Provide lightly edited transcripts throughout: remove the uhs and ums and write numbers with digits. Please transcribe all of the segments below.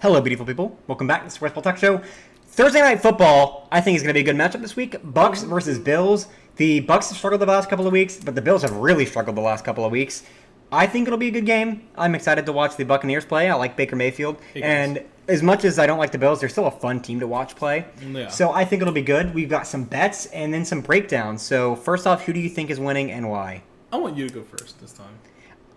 Hello, beautiful people. Welcome back to the Sports Ball Talk Show. Thursday Night Football, I think, is going to be a good matchup this week. Bucs versus Bills. The Bucs have struggled the last couple of weeks, but the Bills have really struggled the last couple of weeks. I think it'll be a good game. I'm excited to watch the Buccaneers play. I like Baker Mayfield. And as much as I don't like the Bills, they're still a fun team to watch play. Yeah. So I think it'll be good. We've got some bets and then some breakdowns. So first off, who do you think is winning and why? I want you to go first this time.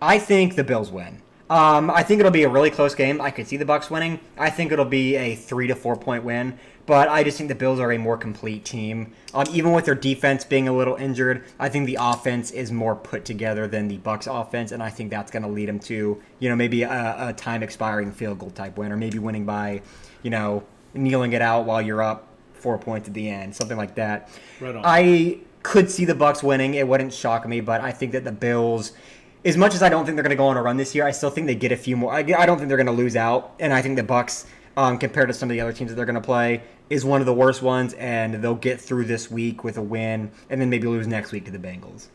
I think the Bills win. I think it'll be a really close game. I could see the Bucs winning. I think it'll be a 3 to 4 point win, but I just think the Bills are a more complete team. Even with their defense being a little injured, I think the offense is more put together than the Bucs offense, and I think that's going to lead them to, maybe a time expiring field goal type win, or maybe winning by, kneeling it out while you're up 4 points at the end, something like that. Right on. I could see the Bucs winning. It wouldn't shock me, but I think that the Bills, as much as I don't think they're going to go on a run this year, I still think they get a few more. I don't think they're going to lose out, and I think the Bucs, compared to some of the other teams that they're going to play, is one of the worst ones, and they'll get through this week with a win, and then maybe lose next week to the Bengals.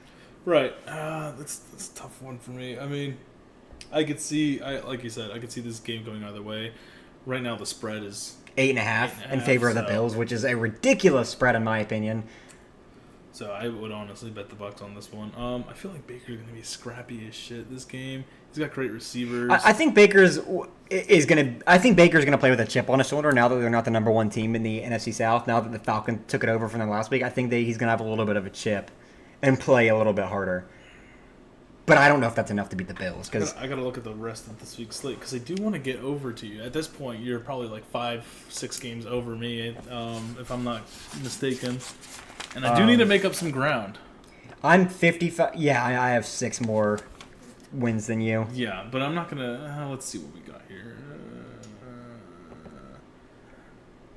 Right. That's a tough one for me. I mean, I could see, like you said, I could see this game going either way. Right now, the spread is 8.5 in favor of the Bills, which is a ridiculous spread in my opinion. So I would honestly bet the Bucs on this one. I feel like Baker's going to be scrappy as shit this game. He's got great receivers. I think Baker's going to play with a chip on his shoulder now that they're not the number one team in the NFC South. Now that the Falcons took it over from them last week, I think he's going to have a little bit of a chip and play a little bit harder. But I don't know if that's enough to beat the Bills. I got to look at the rest of this week's slate because I do want to get over to you. At this point, you're probably like 5-6 games over me, if I'm not mistaken. And I do need to make up some ground. I'm 55. Yeah, I have 6 more wins than you. Yeah, but I'm not going to... let's see what we got here.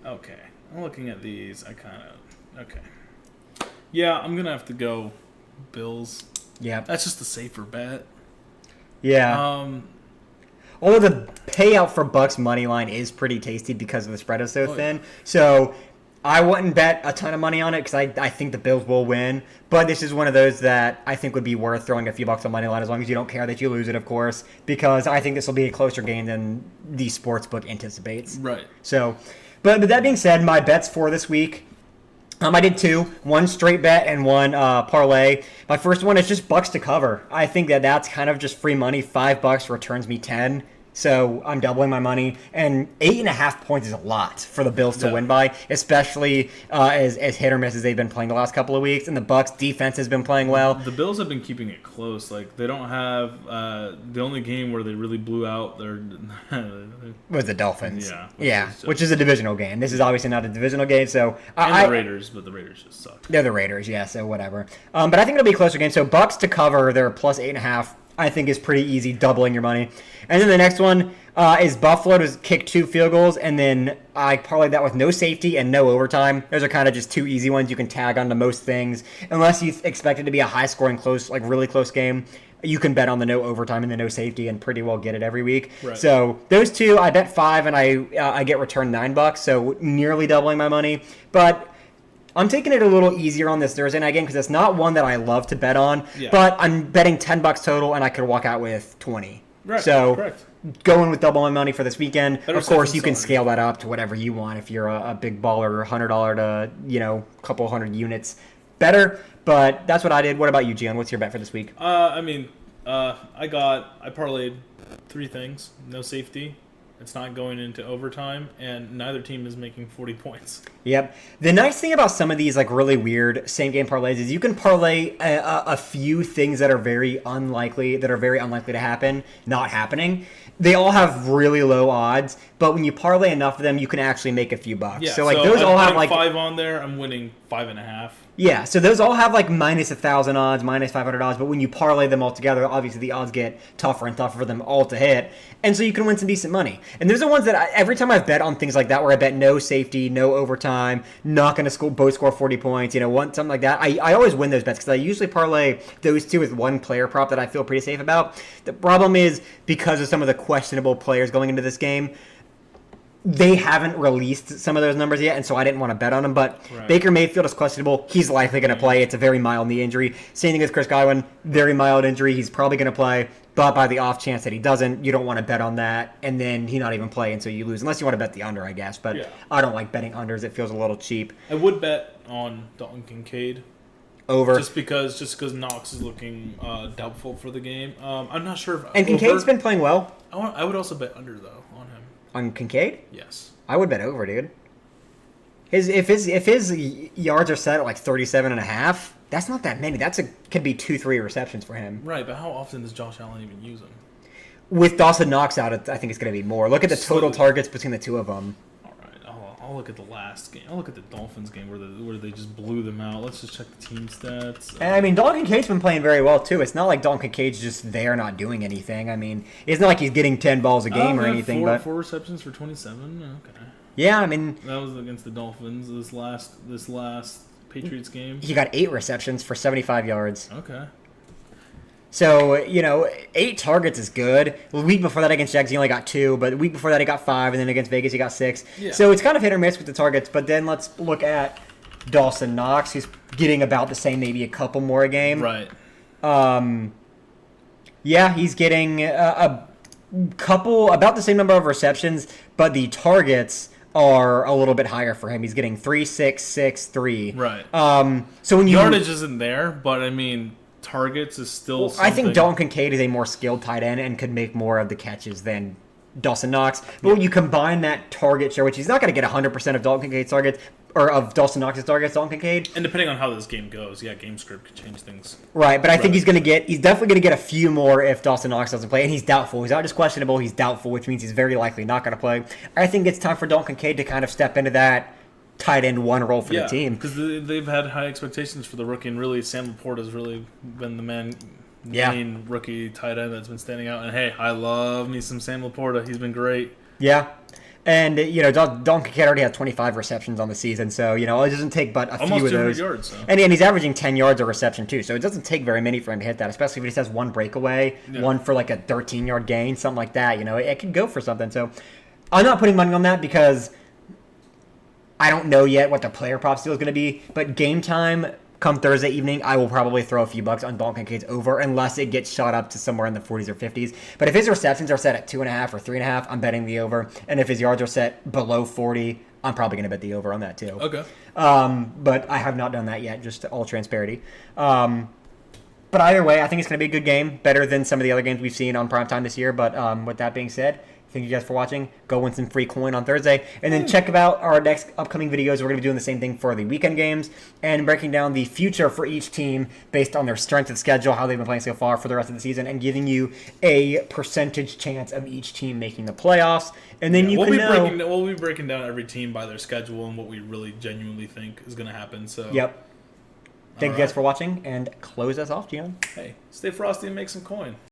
Okay. I'm looking at these. Okay. Yeah, I'm going to have to go Bills. Yeah. That's just a safer bet. Yeah. Although the payout for Bucs money line is pretty tasty because the spread is so thin. Yeah. So I wouldn't bet a ton of money on it because I think the Bills will win. But this is one of those that I think would be worth throwing a few bucks on money line as long as you don't care that you lose it, of course, because I think this will be a closer game than the sportsbook anticipates. Right. So, but that being said, my bets for this week, I did 2, one straight bet and one parlay. My first one is just Bucs to cover. I think that's kind of just free money. $5 returns me 10. So I'm doubling my money, and 8.5 points is a lot for the Bills to win by, especially as hit or miss as they've been playing the last couple of weeks. And the Bucs defense has been playing well. The Bills have been keeping it close. Like they don't have the only game where they really blew out their was the Dolphins. Yeah, which is a divisional game. This is obviously not a divisional game, so the Raiders, but the Raiders just suck. They're the Raiders, yeah. So whatever. But I think it'll be a closer game. So Bucs to cover, they're plus 8.5. I think is pretty easy, doubling your money. And then the next one is Buffalo to kick 2 field goals, and then I parlayed that with no safety and no overtime. Those are kind of just 2 easy ones you can tag onto most things. Unless you expect it to be a high-scoring, close, like really close game, you can bet on the no overtime and the no safety and pretty well get it every week. Right. So those 2, I bet 5, and I get returned $9, so nearly doubling my money. But I'm taking it a little easier on this Thursday night game because it's not one that I love to bet on, but I'm betting $10 total, and I could walk out with 20. Right. So correct. Going with double my money for this weekend. Better of course, you can scale that up to whatever you want if you're a big baller, $100 to couple hundred units better. But that's what I did. What about you, Gian? What's your bet for this week? I parlayed 3 things. No safety. It's not going into overtime, and neither team is making 40 points. Yep. The nice thing about some of these like really weird same-game parlays is you can parlay a few things that are very unlikely to happen, not happening. They all have really low odds, but when you parlay enough of them, you can actually make a few bucks. Yeah, so those all have like 5 on there. I'm winning 5.5. Yeah, so those all have like minus 1,000 odds, minus 500 odds, but when you parlay them all together, obviously the odds get tougher and tougher for them all to hit, and so you can win some decent money. And those are ones that every time I've bet on things like that, where I bet no safety, no overtime, not going to both score 40 points, something like that, I always win those bets because I usually parlay those 2 with one player prop that I feel pretty safe about. The problem is because of some of the questionable players going into this game, they haven't released some of those numbers yet, and so I didn't want to bet on them. But right. Baker Mayfield is questionable. He's likely going to play. It's a very mild knee injury. Same thing with Chris Godwin. Very mild injury. He's probably going to play. But by the off chance that he doesn't, you don't want to bet on that, and then he not even play, and so you lose. Unless you want to bet the under, I guess. But Yeah. I don't like betting unders. It feels a little cheap. I would bet on Dalton Kincaid. Over. Just because Knox is looking doubtful for the game. I'm not sure if And Kincaid's been playing well. I would also bet under though on him. On Kincaid? Yes. I would bet over, dude. If his yards are set at like 37.5, that's not that many. Could be 2-3 receptions for him. Right, but how often does Josh Allen even use him? With Dawson Knox out, I think it's going to be more. Look at the total targets between the two of them. All right, I'll look at the last game. I'll look at the Dolphins game where they just blew them out. Let's just check the team stats. And I mean, Dalton Kincaid's been playing very well too. It's not like Dalton Kincaid's just there not doing anything. I mean, it's not like he's getting 10 balls a game or anything. Four receptions for 27. Okay. Yeah, I mean, that was against the Dolphins. This last Patriots game. He got 8 receptions for 75 yards. Okay. So, 8 targets is good. The week before that against Jags, he only got 2, but the week before that he got 5, and then against Vegas he got 6. Yeah. So it's kind of hit or miss with the targets, but then let's look at Dawson Knox, who's getting about the same, maybe a couple more a game. Right. Yeah, he's getting a couple, about the same number of receptions, but the targets are a little bit higher for him. He's getting 3, 6, 6, 3. Right. So when yardage isn't there, but I mean targets is still. I think Dalton Kincaid is a more skilled tight end and could make more of the catches than Dawson Knox. But when you combine that target share, which he's not going to get 100% of Dalton Kincaid's targets, or of Dawson Knox's targets, Dalton Kincaid. And depending on how this game goes, game script could change things. Right, but I think he's definitely going to get a few more if Dawson Knox doesn't play, and he's doubtful. He's not just questionable, he's doubtful, which means he's very likely not going to play. I think it's time for Dalton Kincaid to kind of step into that tight end 1 role for the team. Because they've had high expectations for the rookie, and really Sam Laporte has really been the main rookie tight end that's been standing out. And hey, I love me some Sam Laporta. He's been great. Yeah. And, Dalton Kincaid already has 25 receptions on the season, so, it doesn't take but a almost few of those. Yards, so. And he's averaging 10 yards a reception, too, so it doesn't take very many for him to hit that, especially if he just has one breakaway, one for like a 13-yard gain, something like that. It could go for something. So I'm not putting money on that because I don't know yet what the player prop deal is going to be, but game time come Thursday evening, I will probably throw a few bucks on Dalton Kincaid's over unless it gets shot up to somewhere in the 40s or 50s. But if his receptions are set at 2.5 or 3.5, I'm betting the over. And if his yards are set below 40, I'm probably going to bet the over on that too. Okay. But I have not done that yet, just all transparency. But either way, I think it's going to be a good game, better than some of the other games we've seen on primetime this year. But with that being said, thank you guys for watching. Go win some free coin on Thursday. And then check out our next upcoming videos. We're going to be doing the same thing for the weekend games and breaking down the future for each team based on their strength of schedule, how they've been playing so far for the rest of the season, and giving you a percentage chance of each team making the playoffs. And then we'll be breaking down every team by their schedule and what we really genuinely think is going to happen. So yep. Thank you guys for watching, and close us off, Gian. Hey, stay frosty and make some coin.